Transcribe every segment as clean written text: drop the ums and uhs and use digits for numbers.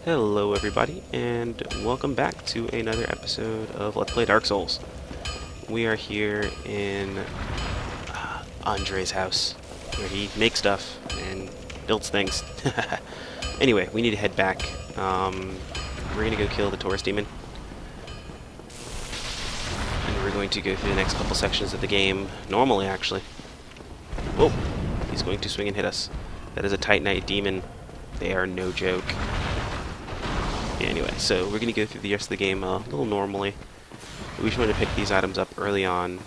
Hello everybody, and welcome back to another episode of Let's Play Dark Souls. We are here in Andre's house, where he makes stuff and builds things. Anyway, we need to head back. We're gonna go kill the Taurus demon. And we're going to go through the next couple sections of the game, normally actually. Whoa! He's going to swing and hit us. That is a Titanite demon. They are no joke. Anyway, so we're going to go through the rest of the game a little normally. We just wanted to pick these items up early on,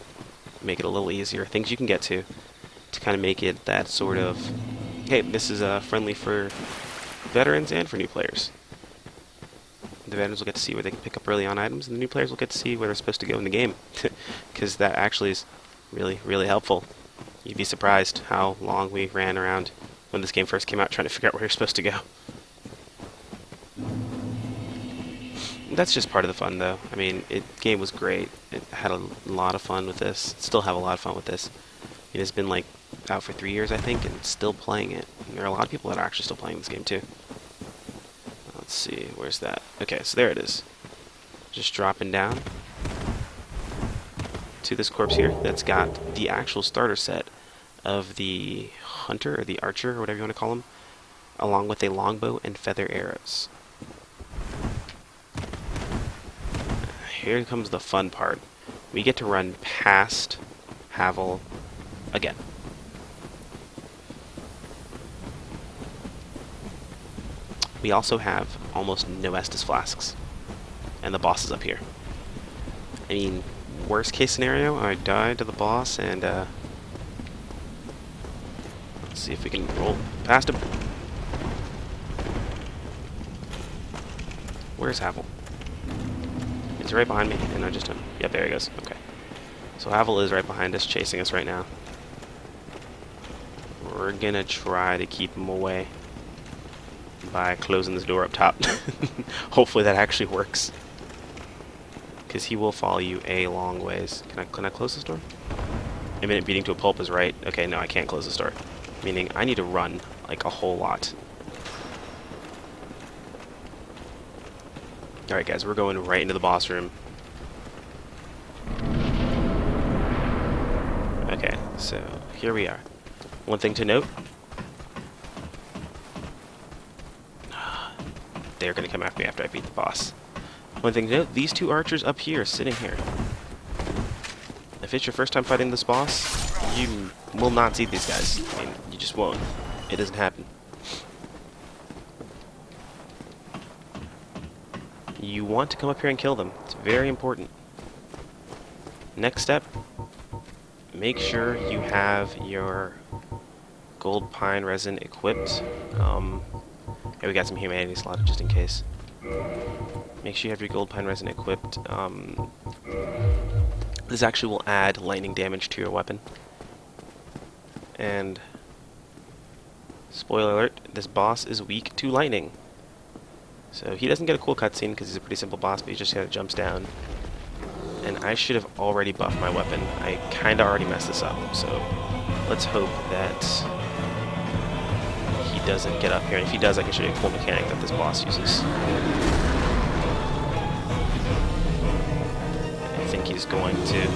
make it a little easier, things you can get to kind of make it that sort of, hey, this is friendly for veterans and for new players. The veterans will get to see where they can pick up early on items, and the new players will get to see where they're supposed to go in the game, because that actually is really, really helpful. You'd be surprised how long we ran around when this game first came out trying to figure out where you're supposed to go. That's just part of the fun, though. I mean, the game was great. It had a lot of fun with this. Still have a lot of fun with this. It has been, like, out for 3 years, I think, and still playing it. And there are a lot of people that are actually still playing this game, too. Let's see, where's that? Okay, so there it is. Just dropping down to this corpse here that's got the actual starter set of the hunter, or the archer, or whatever you want to call him, along with a longbow and feather arrows. Here comes the fun part. We get to run past Havel again. We also have almost no Estus flasks. And the boss is up here. I mean, worst case scenario, I die to the boss and let's see if we can roll past him. Where's Havel? He's right behind me, and I just don't... Yep, there he goes. Okay. So Havel is right behind us, chasing us right now. We're gonna try to keep him away by closing this door up top. Hopefully that actually works. Because he will follow you a long ways. Can I close this door? A minute beating to a pulp is right. Okay, no, I can't close this door. Meaning I need to run, like, a whole lot. Alright guys, we're going right into the boss room. Okay, so here we are. One thing to note. They're going to come after me after I beat the boss. One thing to note, these two archers up here, sitting here. If it's your first time fighting this boss, you will not see these guys. I mean, you just won't. It doesn't happen. You want to come up here and kill them. It's very important. Next step, make sure you have your gold pine resin equipped. Yeah, we got some humanity slotted just in case. Make sure you have your gold pine resin equipped. This actually will add lightning damage to your weapon. And, spoiler alert, this boss is weak to lightning. So he doesn't get a cool cutscene because he's a pretty simple boss, but he just kind of jumps down. And I should have already buffed my weapon. I kind of already messed this up, so let's hope that he doesn't get up here. And if he does, I can show you a cool mechanic that this boss uses. I think he's going to...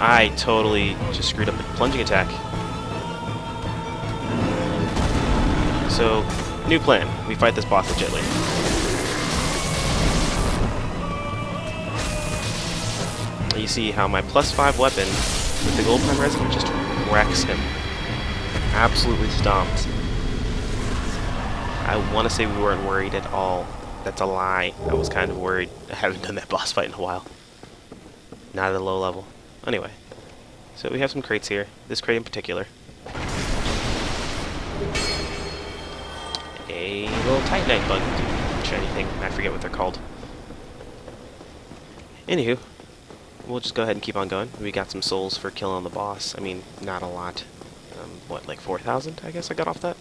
I totally just screwed up the plunging attack. So... new plan. We fight this boss legitly. You see how my +5 weapon with the gold pine resin just wrecks him. Absolutely stomped. I want to say we weren't worried at all. That's a lie. I was kind of worried. I haven't done that boss fight in a while. Not at a low level. Anyway. So we have some crates here. This crate in particular. A little Titanite bug, shiny thing. I forget what they're called. Anywho, we'll just go ahead and keep on going. We got some souls for killing the boss. I mean, not a lot. What, like 4,000? I guess I got off that.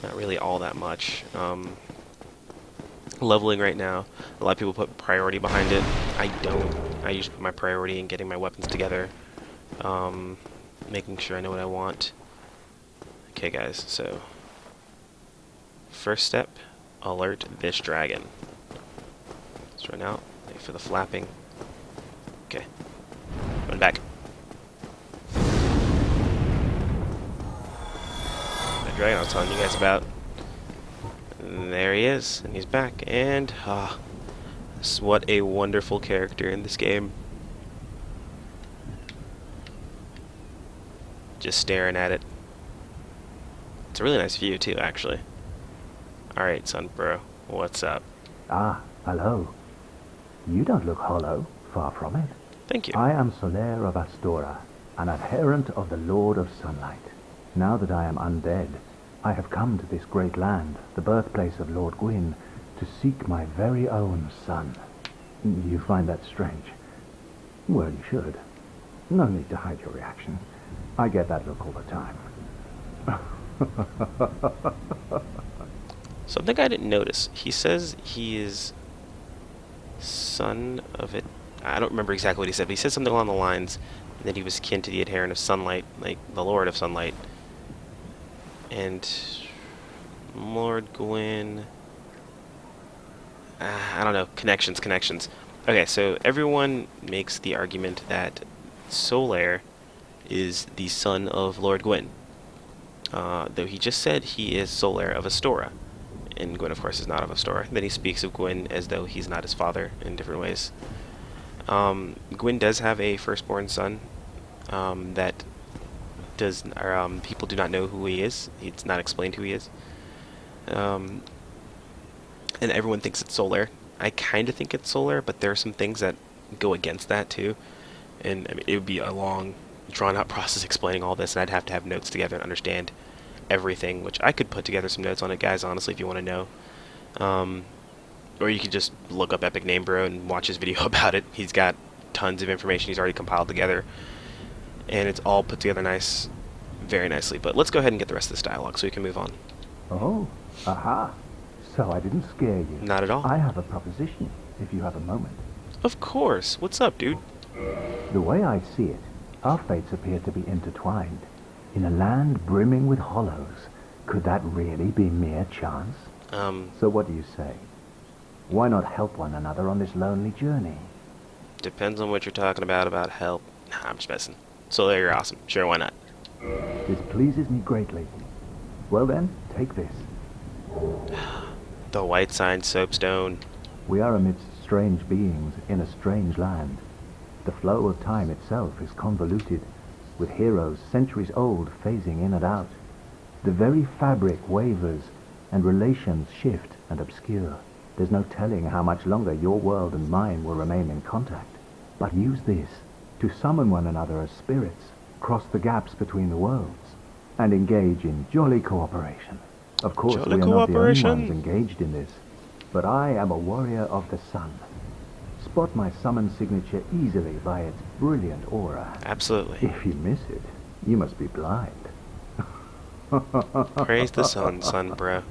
Not really all that much. Leveling right now. A lot of people put priority behind it. I don't. I usually put my priority in getting my weapons together. Making sure I know what I want. Okay, guys, so first step, alert this dragon. Let's run out, wait for the flapping. Okay, run back. The dragon I was telling you guys about. And there he is, and he's back, and what a wonderful character in this game. Just staring at it. It's a really nice view too, actually. Alright, son, bro, what's up? Ah, hello. You don't look hollow, far from it. Thank you. I am Solaire of Astora, an adherent of the Lord of Sunlight. Now that I am undead, I have come to this great land, the birthplace of Lord Gwyn, to seek my very own son. You find that strange? Well, you should. No need to hide your reaction. I get that look all the time. Something I didn't notice. He says he is son of it. I don't remember exactly what he said, but he said something along the lines that he was kin to the adherent of sunlight, like the Lord of Sunlight. And Lord Gwyn... I don't know. Connections. Okay, so everyone makes the argument that Solaire is the son of Lord Gwyn. Though he just said he is Solaire of Astora. And Gwyn, of course, is not of Astora. Then he speaks of Gwyn as though he's not his father in different ways. Gwyn does have a firstborn son that people do not know who he is. It's not explained who he is. And everyone thinks it's Solaire. I kind of think it's Solaire, but there are some things that go against that too. And I mean, it would be a long, drawn-out process explaining all this, and I'd have to have notes together and understand everything, which I could put together some notes on it, guys, honestly, if you want to know. Or you could just look up Epic Name Bro and watch his video about it. He's got tons of information he's already compiled together, and it's all put together very nicely. But let's go ahead and get the rest of this dialogue so we can move on. Oh, aha. So I didn't scare you. Not at all. I have a proposition, if you have a moment. Of course. What's up, dude? The way I see it, our fates appear to be intertwined. In a land brimming with hollows, could that really be mere chance? So what do you say? Why not help one another on this lonely journey? Depends on what you're talking about help. Nah, I'm just messing. Solaire, you're awesome. Sure, why not? This pleases me greatly. Well then, take this. The white sign soapstone. We are amidst strange beings in a strange land. The flow of time itself is convoluted, with heroes centuries old phasing in and out. The very fabric wavers, and relations shift and obscure. There's no telling how much longer your world and mine will remain in contact. But use this to summon one another as spirits, cross the gaps between the worlds, and engage in jolly cooperation. Of course, we are not the only ones engaged in this, but I am a warrior of the sun. Spot my summon signature easily by its brilliant aura. Absolutely. If you miss it, you must be blind. Praise the sun, bro.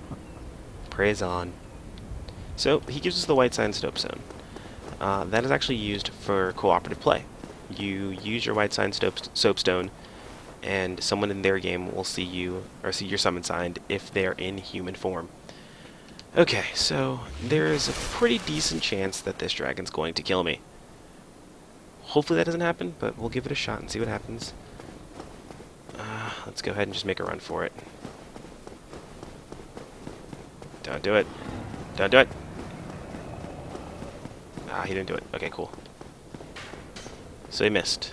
Praise on. So, he gives us the white sign soapstone. That is actually used for cooperative play. You use your white sign soapstone, and someone in their game will see you, or see your summon signed, if they're in human form. Okay, so there is a pretty decent chance that this dragon's going to kill me. Hopefully that doesn't happen, but we'll give it a shot and see what happens. Let's go ahead and just make a run for it. Don't do it. Don't do it. Ah, he didn't do it. Okay, cool. So he missed.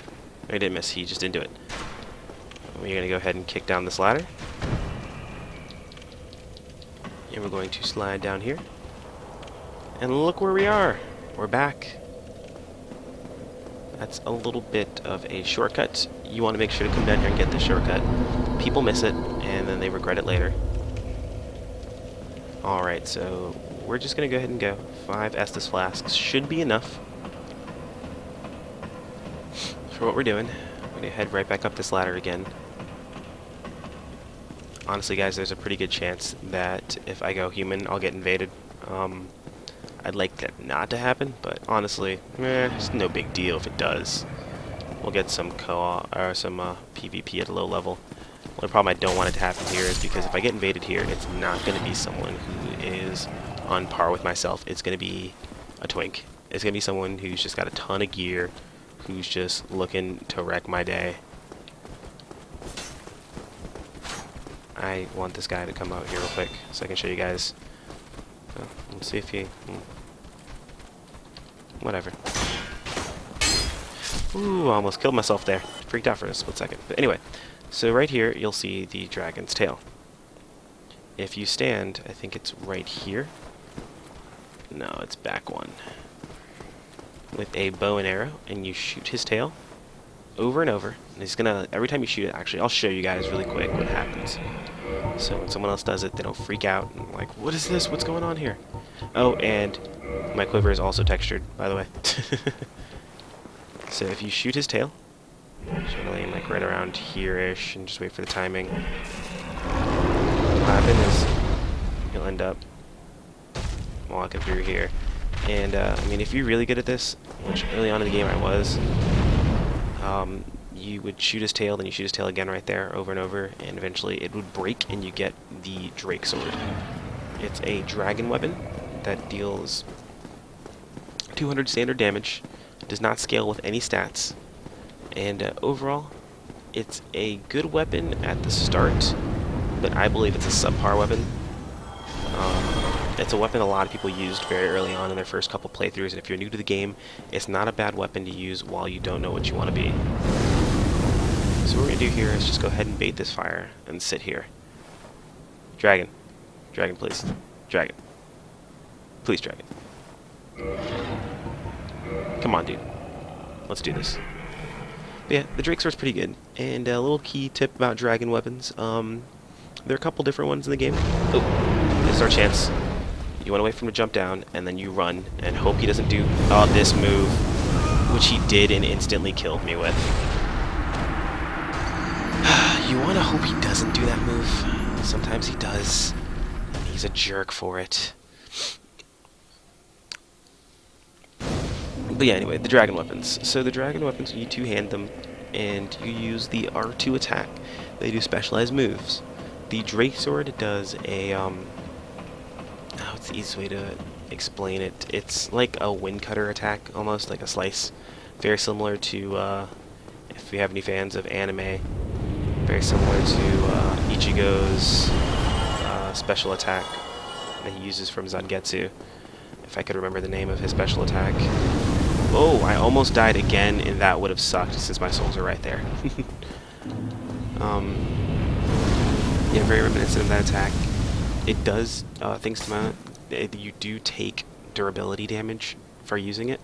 No, he didn't miss. He just didn't do it. We're going to go ahead and kick down this ladder. And we're going to slide down here. And look where we are. We're back. That's a little bit of a shortcut. You want to make sure to come down here and get this shortcut. People miss it, and then they regret it later. Alright, so we're just going to go ahead and go. 5 Estus flasks should be enough for what we're doing. We're going to head right back up this ladder again. Honestly, guys, there's a pretty good chance that if I go human, I'll get invaded. I'd like that not to happen, but honestly, it's no big deal if it does. We'll get some PvP at a low level. Only problem I don't want it to happen here is because if I get invaded here, it's not going to be someone who is on par with myself. It's going to be a twink. It's going to be someone who's just got a ton of gear, who's just looking to wreck my day. I want this guy to come out here real quick so I can show you guys. So, let's see if he... Whatever. Ooh, I almost killed myself there. Freaked out for a split second. But anyway, so right here you'll see the dragon's tail. If you stand, I think it's right here. No, it's back one. With a bow and arrow, and you shoot his tail over and over. And he's gonna, every time you shoot it, actually, I'll show you guys really quick what happens. So when someone else does it, they don't freak out and like, what is this? What's going on here? Oh, and my quiver is also textured, by the way. So if you shoot his tail, just want to aim like right around here-ish and just wait for the timing. What happens is you'll end up walking through here. And I mean, if you're really good at this, which early on in the game I was, you would shoot his tail, then you shoot his tail again right there, over and over, and eventually it would break and you get the Drake Sword. It's a dragon weapon that deals 200 standard damage, does not scale with any stats, and overall, it's a good weapon at the start, but I believe it's a subpar weapon. It's a weapon a lot of people used very early on in their first couple playthroughs, and if you're new to the game, it's not a bad weapon to use while you don't know what you want to be. So what we're going to do here is just go ahead and bait this fire and sit here. Dragon. Dragon, please. Dragon. Please, dragon. Come on, dude. Let's do this. But yeah, the Drake Sword's pretty good. And a little key tip about dragon weapons. There are a couple different ones in the game. Oh, this is our chance. You want to wait for him to jump down, and then you run, and hope he doesn't do this move, which he did and instantly killed me with. You want to hope he doesn't do that move. Sometimes he does, and he's a jerk for it. But yeah, anyway, the dragon weapons. So the dragon weapons, you two-hand them, and you use the R2 attack. They do specialized moves. The Drake Sword does a, what's the easiest way to explain it? It's like a wind cutter attack, almost, like a slice. Very similar to, if you have any fans of anime, very similar to Ichigo's special attack that he uses from Zangetsu. If I could remember the name of his special attack. Oh, I almost died again, and that would have sucked since my souls are right there. Yeah, very reminiscent of that attack. It does things to mount. You do take durability damage for using it,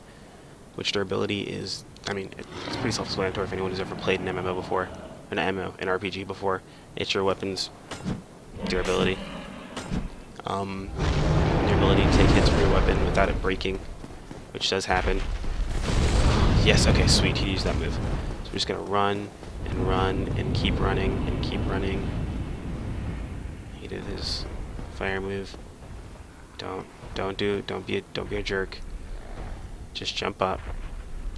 which durability is, I mean, it's pretty self-explanatory if anyone who's ever played an MMO before, an RPG before. It's your weapon's durability. Your ability to take hits for your weapon without it breaking, which does happen. Yes, okay, sweet, he used that move. So we're just gonna run and run and keep running and keep running. He did his fire move. Don't be a jerk. Just jump up.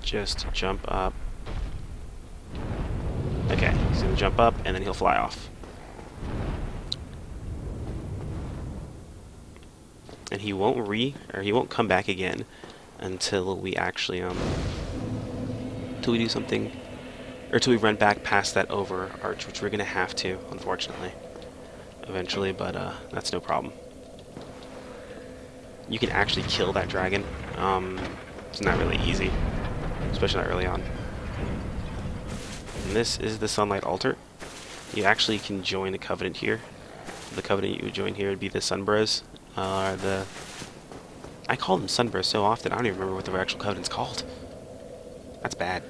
Just jump up. Okay, he's gonna jump up and then he'll fly off. And he won't come back again until we actually until we do something, or until we run back past that over arch, which we're gonna have to, unfortunately, eventually, but that's no problem. You can actually kill that dragon. It's not really easy, especially not early on. And this is the Sunlight Altar. You actually can join the Covenant here. The Covenant you would join here would be the Sunbros. I call them Sunbursts so often, I don't even remember what the actual Covenant's called. That's bad.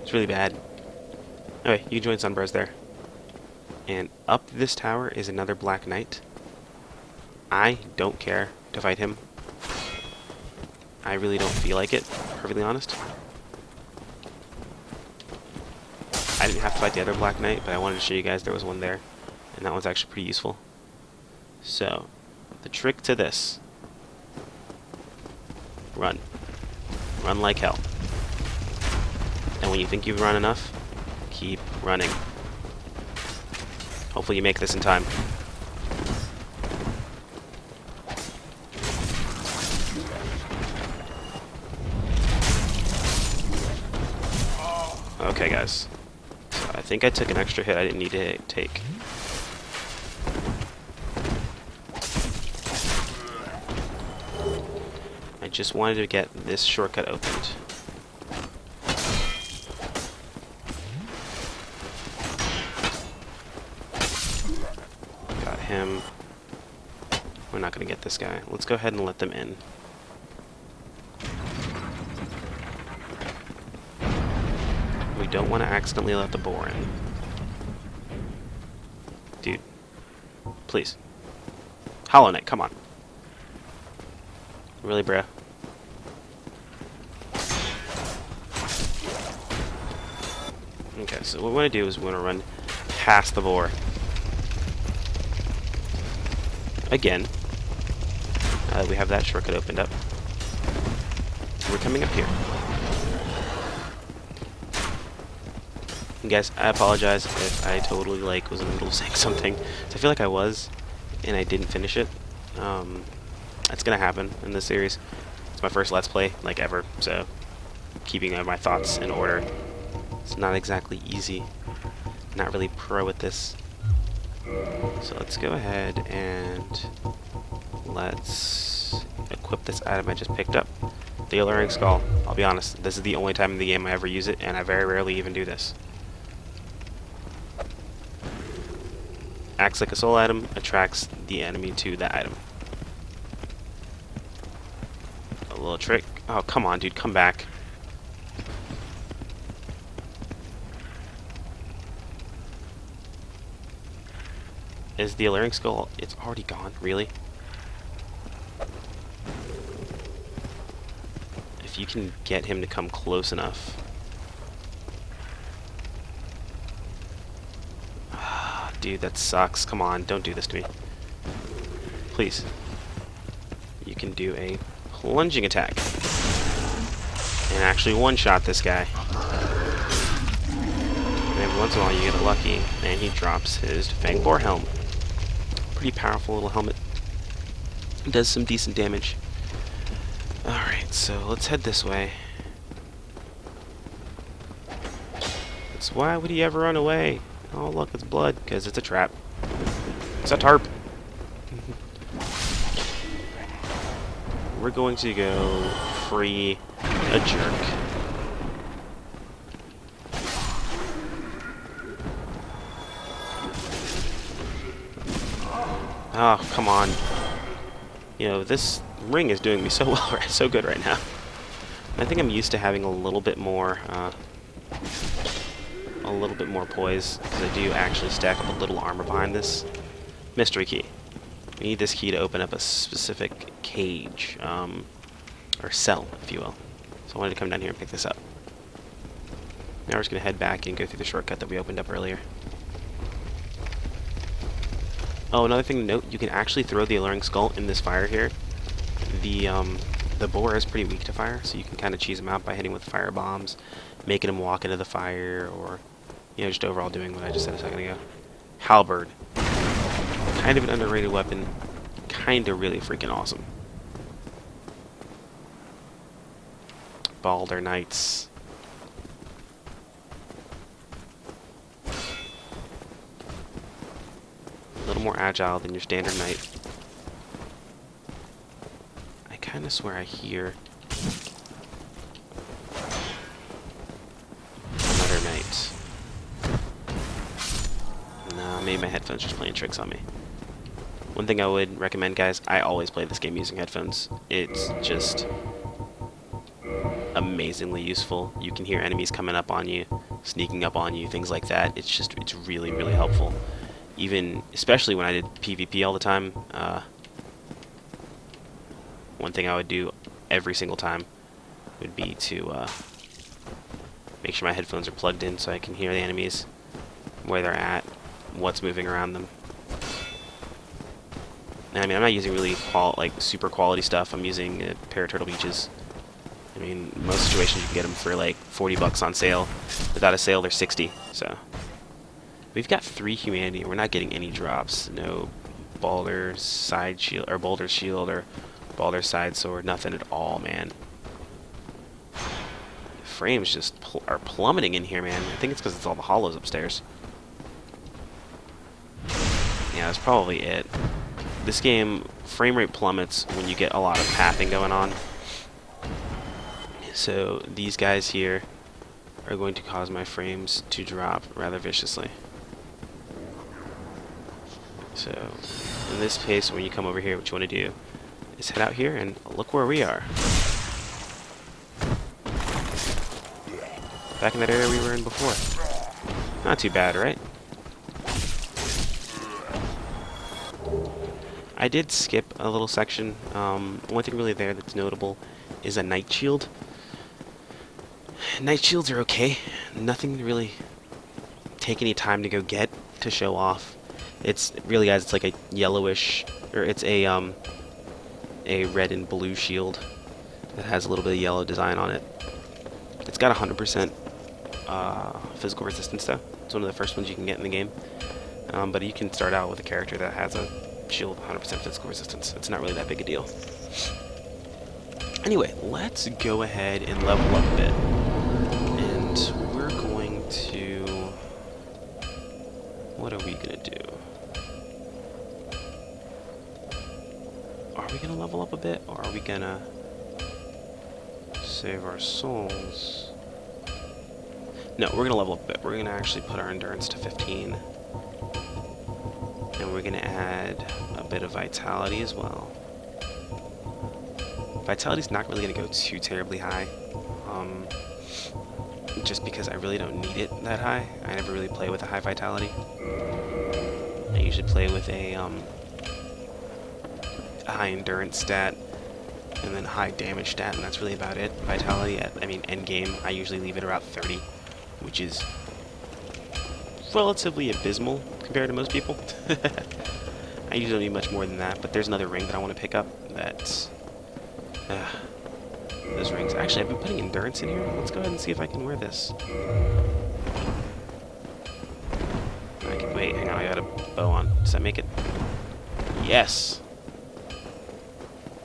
It's really bad. Anyway, you can join Sunbursts there. And up this tower is another Black Knight. I don't care to fight him. I really don't feel like it, perfectly honest. I didn't have to fight the other Black Knight, but I wanted to show you guys there was one there. And that one's actually pretty useful. So, the trick to this. Run. Run like hell. And when you think you've run enough, keep running. Hopefully you make this in time. Okay, guys. So I think I took an extra hit I didn't need to take. I just wanted to get this shortcut opened. Got him. We're not going to get this guy. Let's go ahead and let them in. We don't want to accidentally let the boar in. Dude. Please. Hollow Knight, come on. Really, bruh? Okay, so what we want to do is we want to run past the boar. Again. We have that shortcut opened up. We're coming up here. And guys, I apologize if I totally was in the middle of saying something. So I feel like I was, and I didn't finish it. That's gonna happen in this series. It's my first Let's Play, ever, so keeping my thoughts in order. It's not exactly easy. Not really pro at this. So let's go ahead and let's equip this item I just picked up. The Alluring Skull. I'll be honest, this is the only time in the game I ever use it, and I very rarely even do this. Acts like a soul item, attracts the enemy to that item. A little trick. Oh, come on, dude, come back. Is the Alluring Skull... It's already gone, really? If you can get him to come close enough... Dude, that sucks. Come on, don't do this to me. Please. You can do a plunging attack. And actually one-shot this guy. And every once in a while you get lucky, and he drops his Fang Boar Helm. Pretty powerful little helmet. It does some decent damage. Alright, so let's head this way. It's why would he ever run away? Oh look, it's blood, because it's a trap. It's a tarp. We're going to go free a jerk. Oh, come on. You know, this ring is doing me so well, so good right now. I think I'm used to having a little bit more poise, because I do actually stack up a little armor behind this mystery key. We need this key to open up a specific cage, or cell, if you will. So I wanted to come down here and pick this up. Now we're just going to head back and go through the shortcut that we opened up earlier. Oh, another thing to note, you can actually throw the Alluring Skull in this fire here. The boar is pretty weak to fire, so you can kind of cheese him out by hitting with fire bombs, making him walk into the fire, or, you know, just overall doing what I just said a second ago. Halberd. Kind of an underrated weapon. Kind of really freaking awesome. Balder Knights. A little more agile than your standard knight. I kind of swear I hear another knight. Nah, maybe my headphones are just playing tricks on me. One thing I would recommend, guys, I always play this game using headphones. It's just amazingly useful. You can hear enemies coming up on you, sneaking up on you, things like that. It's really, really helpful. Even, especially when I did PvP all the time, one thing I would do every single time would be to make sure my headphones are plugged in so I can hear the enemies, where they're at, what's moving around them. And I mean, I'm not using really super quality stuff. I'm using Paraturtle Beaches. I mean, most situations you can get them for like $40 on sale. Without a sale, they're 60. So We've got 3 humanity, and we're not getting any drops. No Baldur's side shield, or Baldur's shield, or Baldur's side sword. Nothing at all, man. Frames just are plummeting in here, man. I think it's because it's all the hollows upstairs. Yeah, that's probably it. This game, frame rate plummets when you get a lot of pathing going on. So these guys here are going to cause my frames to drop rather viciously. So in this case, when you come over here, what you want to do is head out here and look where we are. Back in that area we were in before. Not too bad, right? I did skip a little section. One thing really there that's notable is a night shield. Night shields are okay. Nothing to really take any time to go get to show off. It's really, guys, it's like a yellowish, or it's a red and blue shield that has a little bit of yellow design on it. It's got 100% physical resistance though. It's one of the first ones you can get in the game. But you can start out with a character that has a shield 100% physical resistance. It's not really that big a deal. Anyway, let's go ahead and level up a bit. And we're going to... What are we going to do? Are we going to level up a bit, or are we going to save our souls? No, we're going to level up a bit. We're going to actually put our endurance to 15. And we're going to add a bit of vitality as well. Vitality's not really going to go too terribly high. Just because I really don't need it that high. I never really play with a high vitality. I usually play with a high endurance stat and then high damage stat, and that's really about it. Vitality, end game, I usually leave it around 30, which is relatively abysmal compared to most people. I usually don't need much more than that, but there's another ring that I want to pick up that's... those rings. Actually, I've been putting endurance in here. Let's go ahead and see if I can wear this. Wait, hang on, I got a bow on. Does that make it? Yes!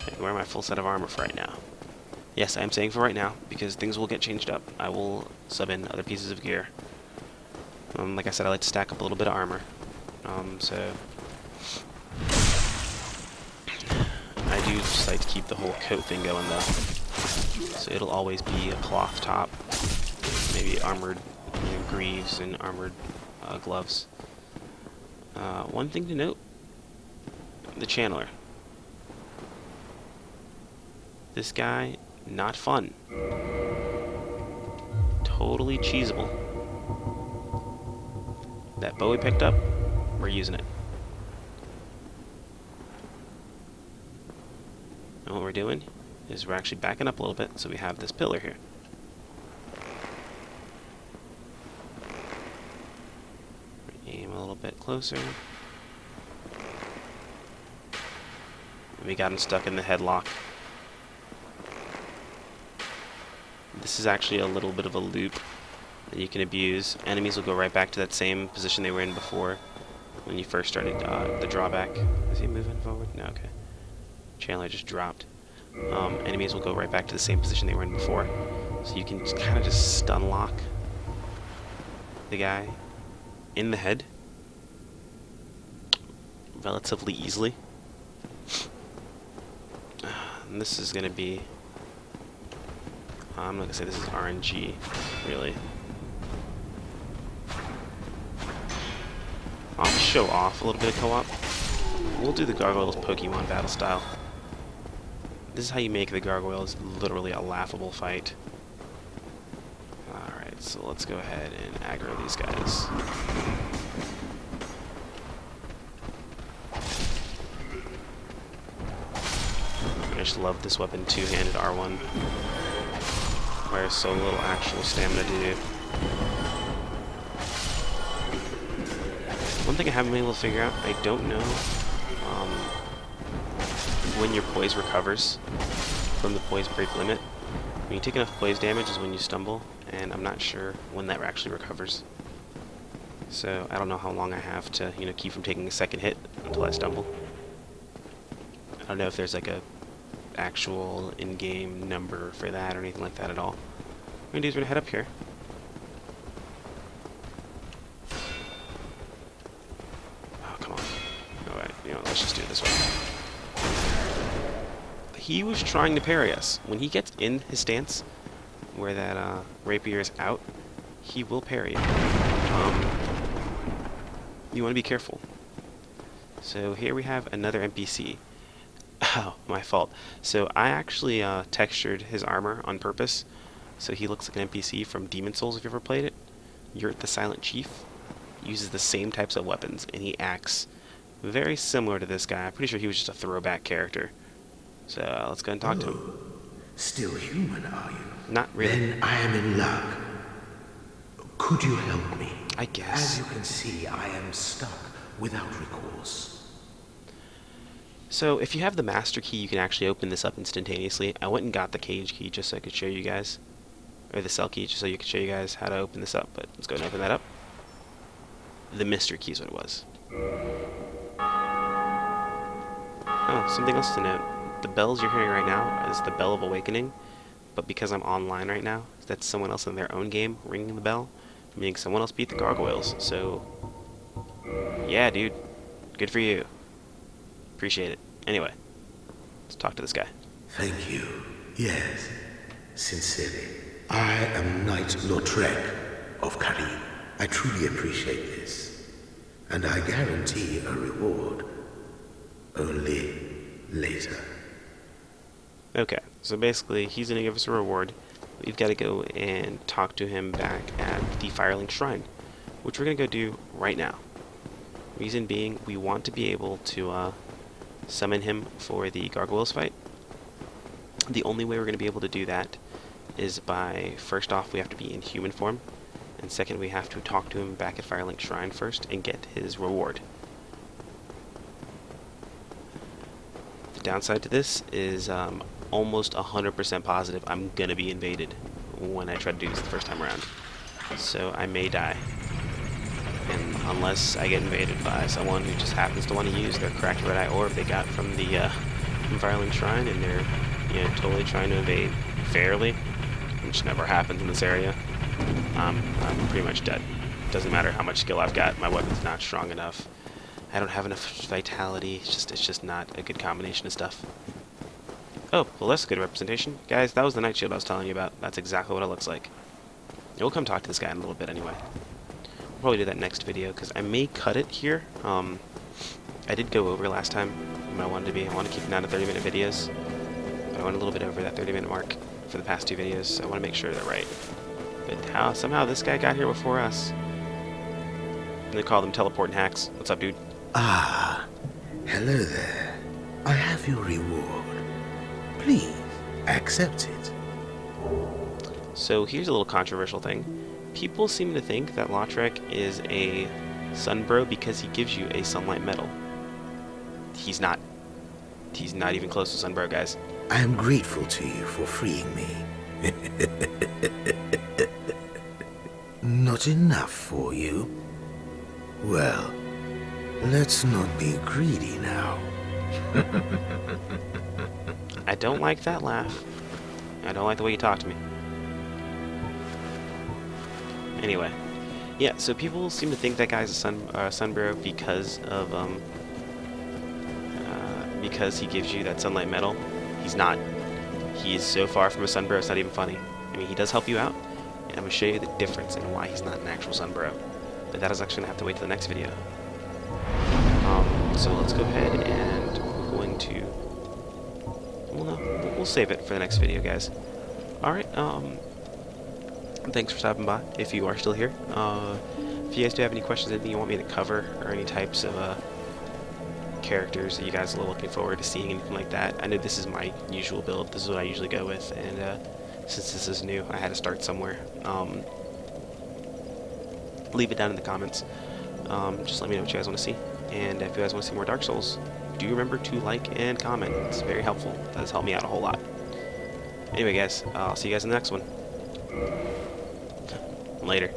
I can wear my full set of armor for right now. Yes, I am saying for right now, because things will get changed up. I will sub in other pieces of gear. Like I said, I like to stack up a little bit of armor. So I do just like to keep the whole coat thing going, though. So it'll always be a cloth top, maybe armored greaves and armored gloves. One thing to note, the channeler. This guy, not fun. Totally cheesable. That bow we picked up, we're using it. And what we're doing is we're actually backing up a little bit, so we have this pillar here. Aim a little bit closer. And we got him stuck in the headlock. This is actually a little bit of a loop that you can abuse. Enemies will go right back to that same position they were in before when you first started the drawback. Is he moving forward? No, okay. Chandler just dropped. Enemies will go right back to the same position they were in before. So you can kind of just stun lock the guy in the head relatively easily. And this is going to be... I'm not going to say this is RNG, really. I'll show off a little bit of co-op. We'll do the Gargoyles Pokemon battle style. This is how you make the Gargoyles literally a laughable fight. Alright, so let's go ahead and aggro these guys. I just love this weapon, two-handed R1. Requires so little actual stamina to do. One thing I haven't been able to figure out, I don't know when your poise recovers from the poise break limit. When you take enough poise damage is when you stumble, and I'm not sure when that actually recovers. So I don't know how long I have to, you know, keep from taking a second hit until I stumble. I don't know if there's like a actual in-game number for that or anything like that at all. What we're gonna do is we're gonna head up here. Oh, come on. Alright, you know, let's just do it this way. He was trying to parry us. When he gets in his stance, where that rapier is out, he will parry you. You want to be careful. So here we have another NPC. Oh, my fault. So I actually textured his armor on purpose, so he looks like an NPC from Demon Souls if you ever played it. Yurt the Silent Chief uses the same types of weapons, and he acts very similar to this guy. I'm pretty sure he was just a throwback character. So let's go and talk to him. Still human, are you? Not really. Then I am in luck. Could you help me? I guess. As you can see, I am stuck without recourse. So if you have the master key, you can actually open this up instantaneously. I went and got the cage key just so I could show you guys, or the cell key just so you could show you guys how to open this up. But let's go and open that up. The mystery key is what it was. Oh, something else to note. The bells you're hearing right now is the Bell of Awakening, but because I'm online right now, that's someone else in their own game ringing the bell, meaning someone else beat the gargoyles. So, yeah, dude, good for you. Appreciate it. Anyway, let's talk to this guy. Thank you. Yes, sincerely. I am Knight Lautrec of Karim. I truly appreciate this, and I guarantee a reward. Only later. Okay, so basically, he's going to give us a reward. We've got to go and talk to him back at the Firelink Shrine, which we're going to go do right now. Reason being, we want to be able to summon him for the gargoyles fight. The only way we're going to be able to do that is by, first off, we have to be in human form, and second, we have to talk to him back at Firelink Shrine first and get his reward. The downside to this is almost 100% positive I'm gonna be invaded when I try to do this the first time around. So I may die. And unless I get invaded by someone who just happens to want to use their cracked red eye orb they got from the Firelink Shrine, and they're, you know, totally trying to invade fairly, which never happens in this area, I'm pretty much dead. Doesn't matter how much skill I've got, my weapon's not strong enough. I don't have enough vitality. It's just not a good combination of stuff. Oh, well, that's good representation. Guys, that was the night shield I was telling you about. That's exactly what it looks like. We'll come talk to this guy in a little bit anyway. We'll probably do that next video, because I may cut it here. I did go over last time what I wanted to be. I want to keep it down to 30-minute videos. But I went a little bit over that 30-minute mark for the past two videos, so I want to make sure they're right. But somehow this guy got here before us. And they call them teleporting hacks. What's up, dude? Ah, hello there. I have your reward. Please, accept it. So here's a little controversial thing. People seem to think that Lautrec is a sunbro because he gives you a sunlight medal. He's not. He's not even close to sunbro, guys. I am grateful to you for freeing me. Not enough for you? Well, let's not be greedy now. I don't like that laugh. I don't like the way you talk to me. Anyway, yeah, so people seem to think that guy's a sunbro because of because he gives you that sunlight medal. He's not. He is so far from a sunbro, it's not even funny. I mean, he does help you out, and I'm going to show you the difference in why he's not an actual sunbro. But that is actually going to have to wait till the next video. So let's go ahead and we're going to... Well, no, we'll save it for the next video, guys. Alright, thanks for stopping by, if you are still here. If you guys do have any questions, anything you want me to cover, or any types of characters that you guys are looking forward to seeing, anything like that. I know this is my usual build, this is what I usually go with, and since this is new, I had to start somewhere. Leave it down in the comments. Just let me know what you guys want to see. And if you guys want to see more Dark Souls, do remember to like and comment. It's very helpful. That has helped me out a whole lot. Anyway, guys, I'll see you guys in the next one. Later.